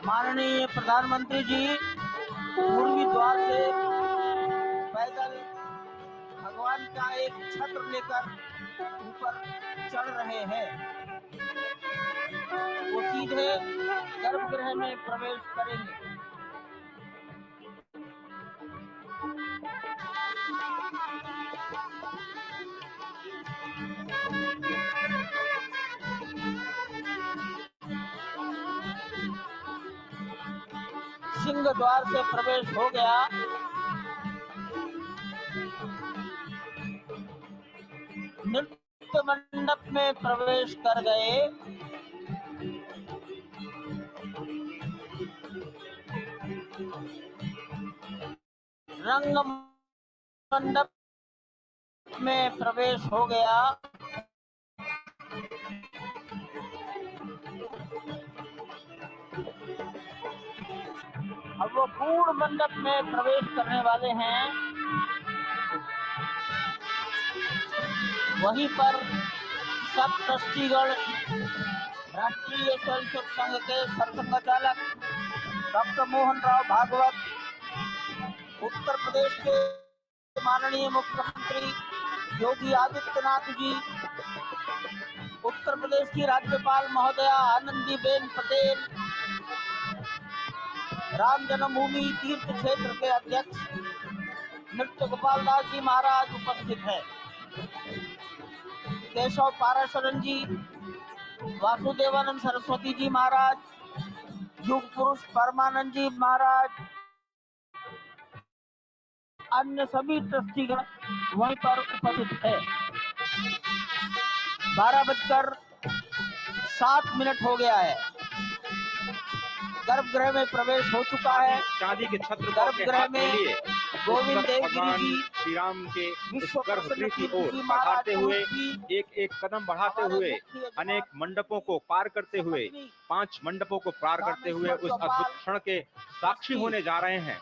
माननीय प्रधानमंत्री जी पूर्वी द्वार से पैदल भगवान का एक छत्र लेकर ऊपर चढ़ रहे हैं। वो सीधे गर्भगृह में प्रवेश करेंगे। सिंह द्वार से प्रवेश हो गया। नृत्य मंडप में प्रवेश कर गए। रंग मंडप में प्रवेश हो गया। अब वो पूर्ण मंडप में प्रवेश करने वाले हैं। वहीं पर सब ट्रस्टीगण राष्ट्रीय स्वयंसेवक संघ के सरसंघचालक डॉक्टर मोहन राव भागवत, उत्तर प्रदेश के माननीय मुख्यमंत्री योगी आदित्यनाथ जी, उत्तर प्रदेश की राज्यपाल महोदया आनंदीबेन पटेल, राम जन्मभूमि तीर्थ क्षेत्र के अध्यक्ष नृत्य गोपाल दास जी महाराज उपस्थित हैं। केशव पाराशरन जी, वासुदेवानंद सरस्वती जी महाराज, युग पुरुष परमानंद जी महाराज, अन्य सभी ट्रस्टीगण वहीं पर उपस्थित है। 12:07 हो गया है। गर्भगृह में प्रवेश हो चुका है। चांदी के छत्र गर्भगृह में गोविंद देवगिरी जी श्री राम के गर्भगृह की ओर बढ़ाते हुए एक एक कदम बढ़ाते हुए अनेक मंडपों को पार करते हुए 5 मंडपों को पार करते हुए उस अद्भुत क्षण के साक्षी होने जा रहे हैं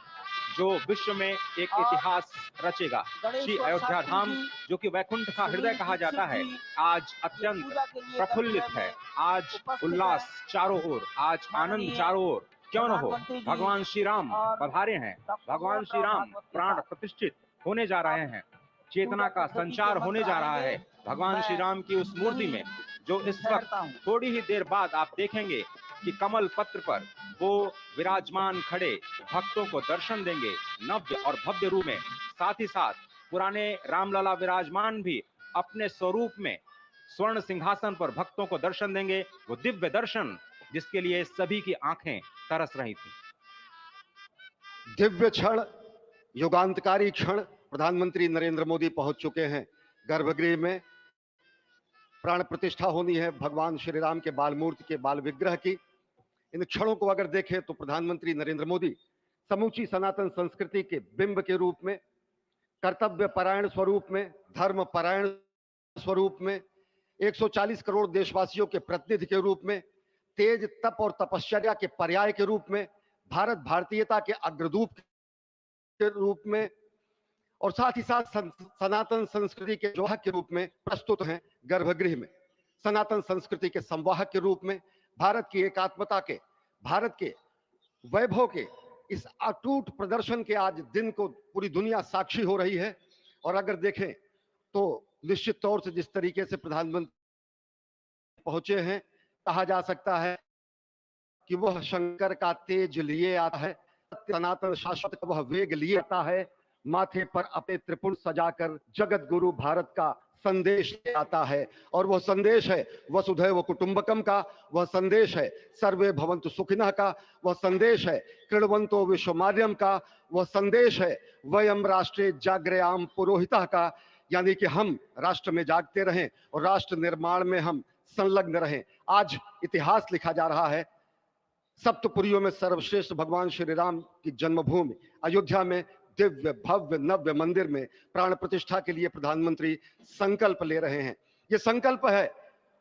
जो विश्व में एक इतिहास रचेगा। श्री अयोध्या धाम जो कि वैकुंठ का हृदय कहा जाता है, आज अत्यंत प्रफुल्लित है। आज उल्लास चारों ओर, आज आनंद चारों ओर। क्यों न हो, भगवान श्री राम पधारे हैं। भगवान श्री राम प्राण प्रतिष्ठित होने जा रहे हैं। चेतना का संचार होने जा रहा है भगवान श्री राम की उस मूर्ति में, जो इस वक्त थोड़ी ही देर बाद आप देखेंगे कि कमल पत्र पर वो विराजमान खड़े भक्तों को दर्शन देंगे नव्य और भव्य रूप में। साथ ही साथ पुराने रामलला विराजमान भी अपने स्वरूप में स्वर्ण सिंहासन पर भक्तों को दर्शन देंगे। वो दिव्य दर्शन जिसके लिए सभी की आंखें तरस रही थी। दिव्य क्षण, युगांतकारी क्षण। प्रधानमंत्री नरेंद्र मोदी पहुंच चुके हैं गर्भगृह में। प्राण प्रतिष्ठा होनी है भगवान श्री राम के बाल मूर्ति के बाल विग्रह की। इन क्षणों को अगर देखें तो प्रधानमंत्री नरेंद्र मोदी समूची सनातन संस्कृति के बिंब के रूप में, कर्तव्य परायण स्वरूप में, धर्म परायण स्वरूप में, 140 करोड़ देशवासियों के प्रतिनिधि के रूप में, तेज तप और तपश्चर्या के पर्याय के रूप में, भारत भारतीयता के अग्रदूत के रूप में और साथ ही साथ सनातन संस्कृति के जोहक के रूप में प्रस्तुत हैं गर्भगृह में। सनातन संस्कृति के संवाहक के रूप में, भारत की एकात्मता के, भारत के वैभव के इस अटूट प्रदर्शन के आज दिन को पूरी दुनिया साक्षी हो रही है। और अगर देखें तो निश्चित तौर से जिस तरीके से प्रधानमंत्री पहुंचे हैं, कहा जा सकता है कि वह शंकर का तेज लिए आता है, सनातन शाश्वत का वह वेग लिए आता है, माथे पर अपने त्रिपुर सजाकर जगत गुरु भारत का संदेश आता है। और वह संदेश है वसुधैव कुटुंबकम का, वह संदेश है सर्वे भवन्तु सुखिनः का, वह संदेश है कृण्वन्तो विश्वमार्यम का, वह संदेश है वयम राष्ट्रे जाग्रयाम पुरोहितः का, यानी कि हम राष्ट्र में जागते रहें और राष्ट्र निर्माण में हम संलग्न रहें। आज इतिहास लिखा जा रहा है। सप्तपुरियों में सर्वश्रेष्ठ भगवान श्री राम की जन्मभूमि अयोध्या में दिव्य भव्य नव्य मंदिर में प्राण प्रतिष्ठा के लिए प्रधानमंत्री संकल्प ले रहे हैं। ये संकल्प है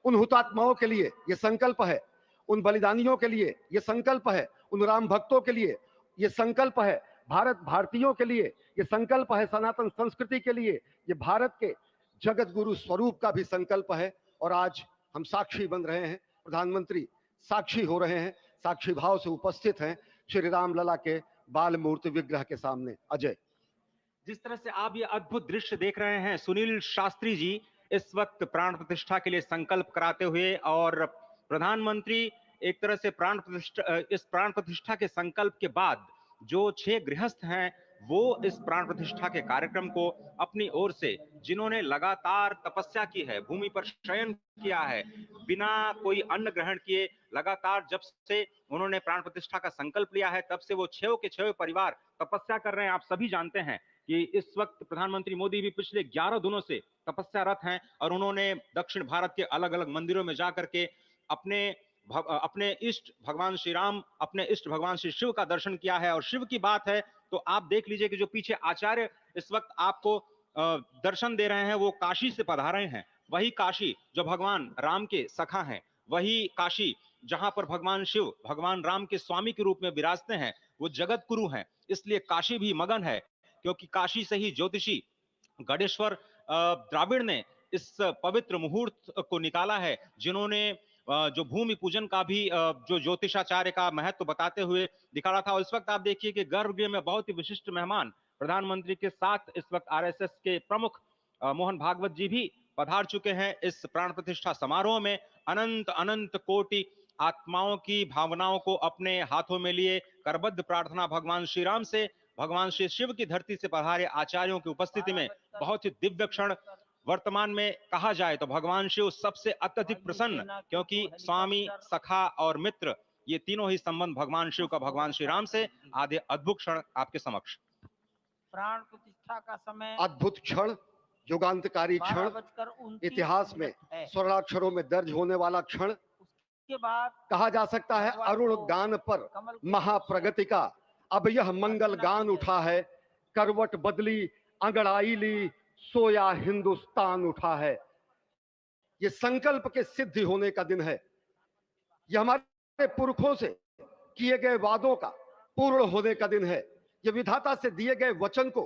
उन हुतात्माओं के लिए, ये संकल्प है उन बलिदानियों के लिए, ये संकल्प है उन राम भक्तों के लिए, ये संकल्प है भारत भारतीयों के लिए, ये संकल्प है सनातन संस्कृति के लिए, ये भारत के जगत गुरु स्वरूप का भी संकल्प है। और आज हम साक्षी बन रहे हैं, प्रधानमंत्री साक्षी हो रहे हैं साक्षी भाव से उपस्थित हैं श्री राम लला के बाल मूर्ति विग्रह के सामने। अजय। जिस तरह से आप ये अद्भुत दृश्य देख रहे हैं, सुनील शास्त्री जी इस वक्त प्राण प्रतिष्ठा के लिए संकल्प कराते हुए, और प्रधानमंत्री एक तरह से इस प्राण प्रतिष्ठा के संकल्प के बाद जो 6 गृहस्थ हैं वो इस प्राण प्रतिष्ठा के कार्यक्रम को अपनी ओर से, जिन्होंने लगातार तपस्या की है, भूमि पर शयन किया है, बिना कोई अन्न ग्रहण किए, लगातार जब से उन्होंने प्राण प्रतिष्ठा का संकल्प लिया है तब से वो 6 के 6 परिवार तपस्या कर रहे हैं। आप सभी जानते हैं कि इस वक्त प्रधानमंत्री मोदी भी पिछले 11 दिनों से तपस्यारत हैं और उन्होंने दक्षिण भारत के अलग अलग मंदिरों में जाकर के अपने इष्ट भगवान श्री राम, अपने इष्ट भगवान श्री शिव का दर्शन किया है। और शिव की बात है तो आप देख लीजिए कि जो पीछे आचार्य इस वक्त आपको दर्शन दे रहे हैं वो काशी से पधारे हैं। वही काशी जो भगवान राम के सखा हैं, वही काशी जहां पर भगवान शिव भगवान राम के स्वामी के रूप में विराजते हैं, वो जगत गुरु हैं। इसलिए काशी भी मगन है, क्योंकि काशी से ही ज्योतिषी गणेश्वर द्राविड़ ने इस पवित्र मुहूर्त को निकाला है, जिन्होंने जो भूमि पूजन का भी जो ज्योतिषाचार्य का महत्व बताते हुए दिखा रहा था। और इस वक्त आप देखिए कि गर्भगृह में बहुत ही विशिष्ट मेहमान प्रधानमंत्री के साथ इस वक्त आरएसएस के प्रमुख मोहन भागवत जी भी पधार चुके हैं। इस प्राण प्रतिष्ठा समारोह में अनंत अनंत कोटि आत्माओं की भावनाओं को अपने हाथों में लिए करबद्ध प्रार्थना भगवान श्री राम से, भगवान श्री शिव की धरती से पधारे आचार्यों की उपस्थिति में बहुत ही दिव्य क्षण। वर्तमान में कहा जाए तो भगवान शिव सबसे अत्यधिक प्रसन्न, क्योंकि स्वामी, सखा और मित्र ये तीनों ही संबंध भगवान शिव का भगवान श्री राम से। आधे अद्भुत क्षण आपके समक्ष। प्राण प्रतिष्ठा का समय अद्भुत क्षण, युगांतकारी क्षण, इतिहास में स्वर्णाक्षरों में दर्ज होने वाला क्षण। के बाद कहा जा सकता है अरुण गान पर महाप्रगति का अब यह मंगल गान उठा है, करवट बदली अंगड़ाई ली सोया हिंदुस्तान उठा है। ये संकल्प के सिद्धि होने का दिन है। यह हमारे पुरखों से किए गए वादों का पूर्ण होने का दिन है। ये विधाता से दिए गए वचन को